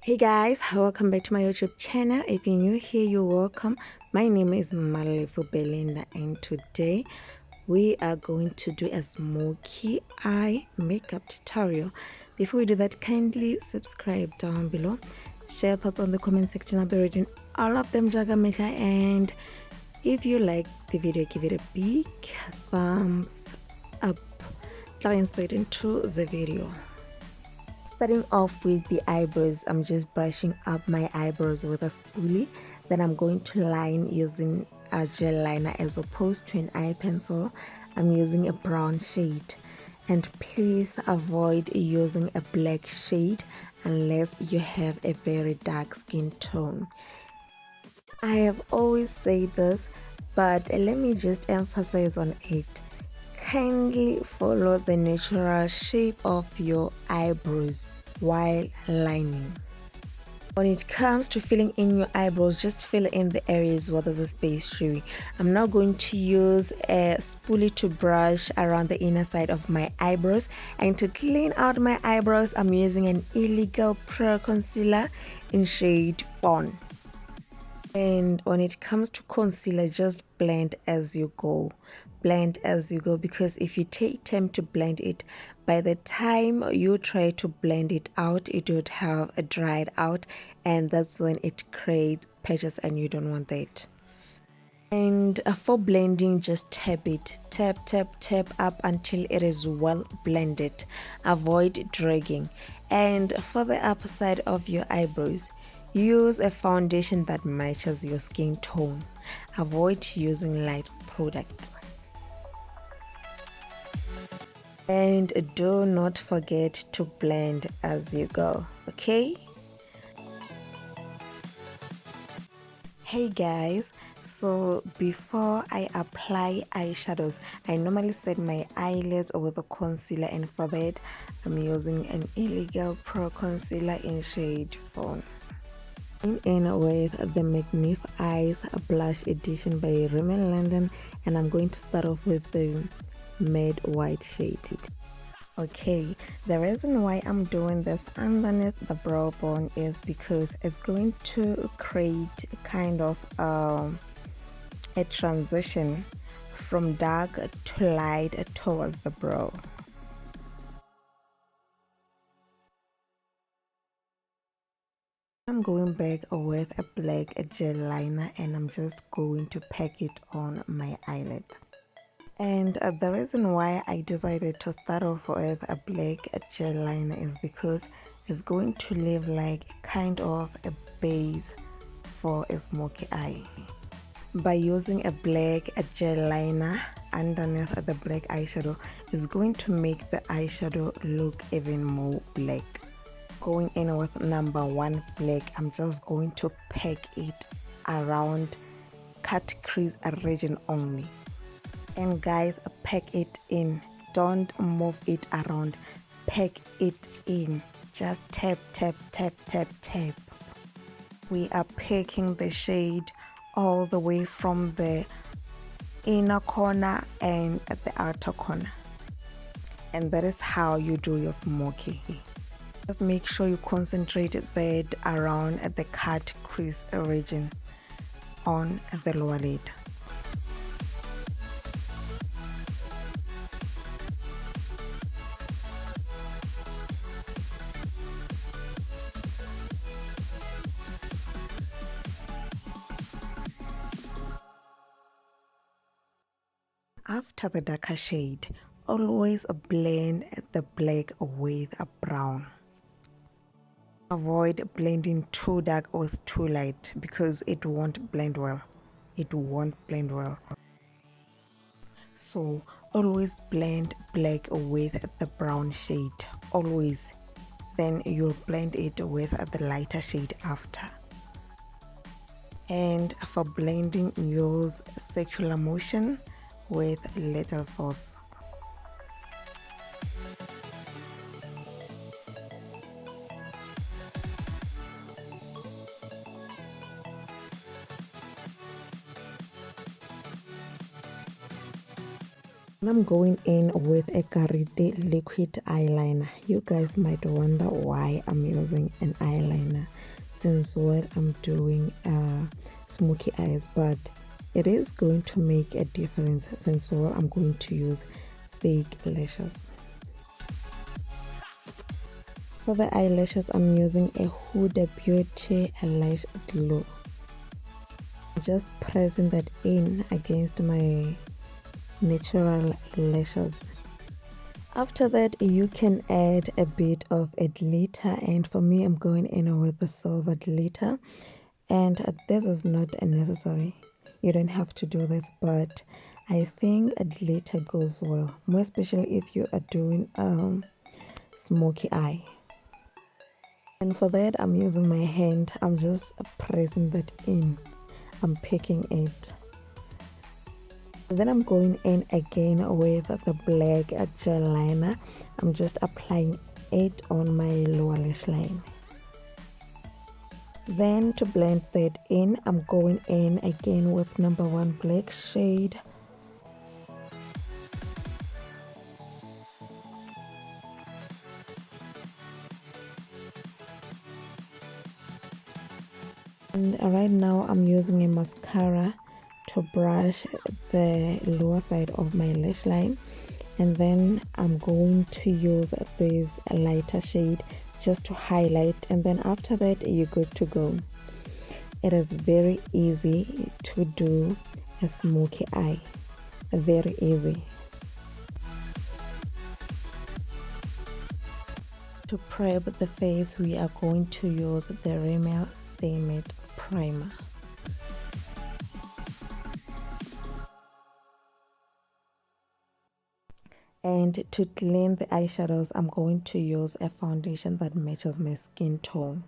Hey guys, welcome back to my YouTube channel. If you're new here, you're welcome. My name is Malevo Belinda, and today we are going to do a smoky eye makeup tutorial. Before we do that, kindly subscribe down below, share thoughts on the comment section. I'll be reading all of them, Jagamesha. And if you like the video, give it a big thumbs up. Getting straight into the video. Starting off with the eyebrows, I'm just brushing up my eyebrows with a spoolie. Then I'm going to line using a gel liner as opposed to an eye pencil. I'm using a brown shade, and please avoid using a black shade unless you have a very dark skin tone. I have always said this, but let me just emphasize on it. Kindly follow the natural shape of your eyebrows while lining. When it comes to filling in your eyebrows, just fill in the areas where there's a space showing. I'm now going to use a spoolie to brush around the inner side of my eyebrows, and to clean out my eyebrows I'm using an illegal pro concealer in shade fawn. And when it comes to concealer, just blend as you go. Blend as you go, because if you take time to blend it, by the time you try to blend it out, it would have dried out, and that's when it creates patches, and you don't want that. And for blending, just tap it, tap up until it is well blended. Avoid dragging. And for the upper side of your eyebrows, use a foundation that matches your skin tone. Avoid using light products. And do not forget to blend as you go, okay? Hey guys, so before I apply eyeshadows, I normally set my eyelids with a concealer, and for that I'm using an illegal pro concealer in shade fawn. In with the Magnif Eyes Blush Edition by Rimmel London, and I'm going to start off with the Mad White shade. Okay, the reason why I'm doing this underneath the brow bone is because it's going to create kind of a transition from dark to light towards the brow. I'm going back with a black gel liner, and I'm just going to pack it on my eyelid. And the reason why I decided to start off with a black gel liner is because it's going to leave like kind of a base for a smoky eye. By using a black gel liner underneath the black eyeshadow, is going to make the eyeshadow look even more black. Going in with number 1 black, I'm just going to pack it around cut crease region only. And guys, pack it in, don't move it around, pack it in, just tap. We are packing the shade all the way from the inner corner and the outer corner, and that is how you do your smoky. Just make sure you concentrate that around the cut crease region on the lower lid. After the darker shade, always blend the black with a brown. Avoid blending too dark with too light, because it won't blend well. So always blend black with the brown shade, always. Then you'll blend it with the lighter shade after. And for blending, use circular motion with little force. And I'm going in with a Garite liquid eyeliner. You guys might wonder why I'm using an eyeliner since what I'm doing smoky eyes, but it is going to make a difference since what I'm going to use fake lashes. For the eyelashes, I'm using a Huda Beauty Lash Glue. Just pressing that in against my natural lashes. After that, you can add a bit of a glitter, and for me, I'm going in with the silver glitter, and this is not necessary. You don't have to do this, but I think a glitter goes well, more especially if you are doing smoky eye. And for that, I'm using my hand. I'm just pressing that in. I'm picking it. Then I'm going in again with the black gel liner. I'm just applying it on my lower lash line. Then to blend that in, I'm going in again with number 1 black shade. And right now I'm using a mascara to brush the lower side of my lash line, and then I'm going to use this lighter shade just to highlight, and then after that you're good to go. It is very easy to do a smoky eye, very easy. To prep the face, we are going to use the Rimmel Stay Matte Primer. And to clean the eyeshadows, I'm going to use a foundation that matches my skin tone.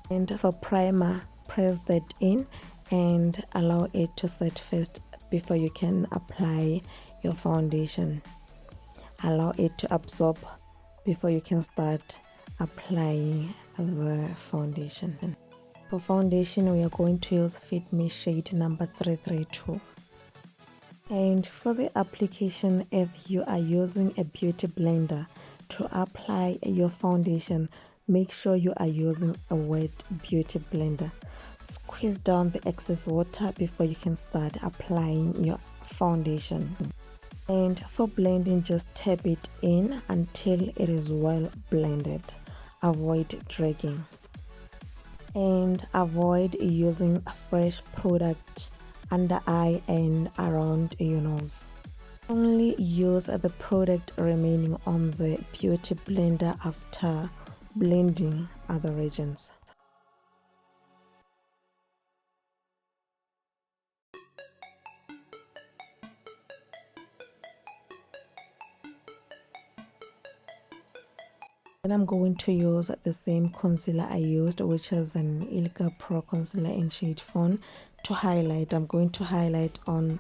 And for primer, press that in and allow it to set first before you can apply your foundation. Allow it to absorb before you can start applying the foundation. For foundation, we are going to use Fit Me shade number 332. And for the application, if you are using a beauty blender to apply your foundation, make sure you are using a wet beauty blender. Squeeze down the excess water before you can start applying your foundation. And for blending, just tap it in until it is well blended. Avoid dragging. And avoid using fresh product under eye and around your nose. Only use the product remaining on the beauty blender after blending other regions. Then I'm going to use the same concealer I used, which is an Ilka Pro concealer in shade Fawn, to highlight. I'm going to highlight on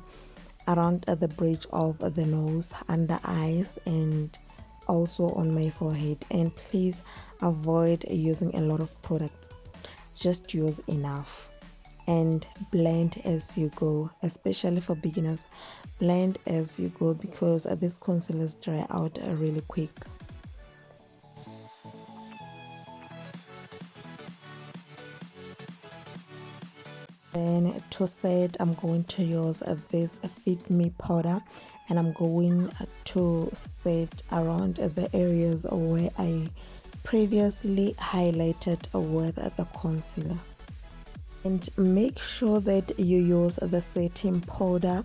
around the bridge of the nose, under eyes, and also on my forehead. And please avoid using a lot of products. Just use enough and blend as you go, especially for beginners. Blend as you go because these concealers dry out really quick. Then to set, I'm going to use this Fit Me powder, and I'm going to set around the areas where I previously highlighted with the concealer. And make sure that you use the setting powder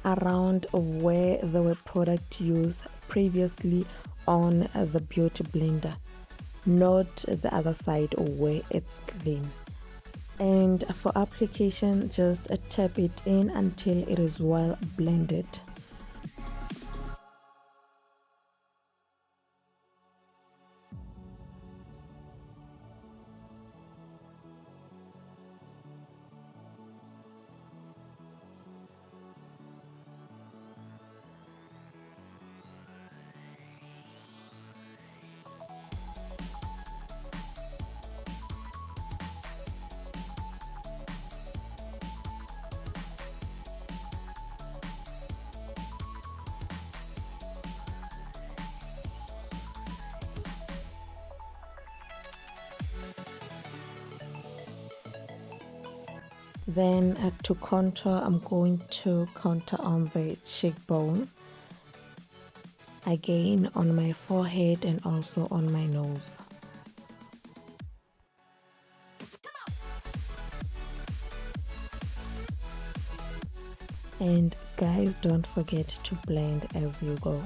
around where the product used previously on the beauty blender, not the other side where it's clean. And for application, just tap it in until it is well blended. Then to contour, I'm going to contour on the cheekbone, again on my forehead and also on my nose. And guys, don't forget to blend as you go.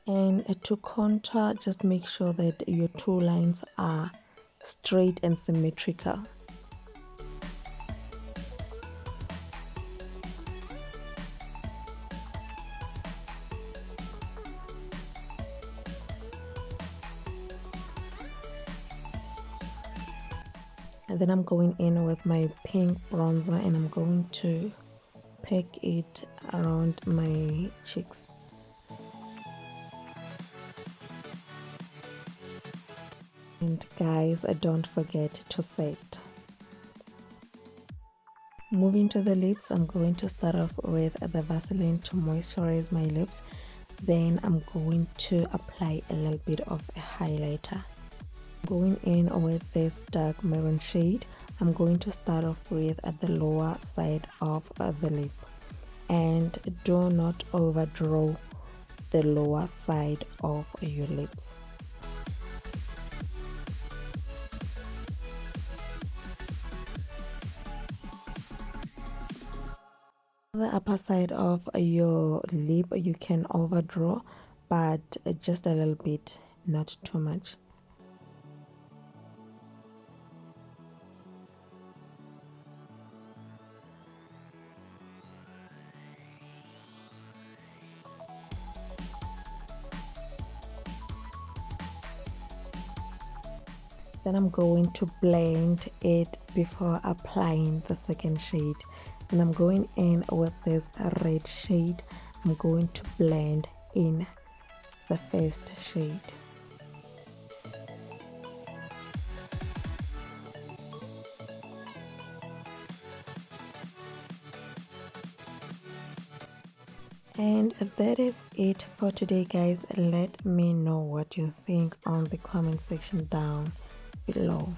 And to contour, just make sure that your two lines are straight and symmetrical. And then I'm going in with my pink bronzer and I'm going to pack it around my cheeks. And guys, don't forget to set. Moving to the lips, I'm going to start off with the Vaseline to moisturize my lips. Then I'm going to apply a little bit of a highlighter. Going in with this dark maroon shade, I'm going to start off with at the lower side of the lip. And do not overdraw the lower side of your lips. The upper side of your lip you can overdraw, but just a little bit, not too much. Then I'm going to blend it before applying the second shade. And I'm going in with this red shade. I'm going to blend in the first shade. And that is it for today, guys. Let me know what you think on the comment section down below.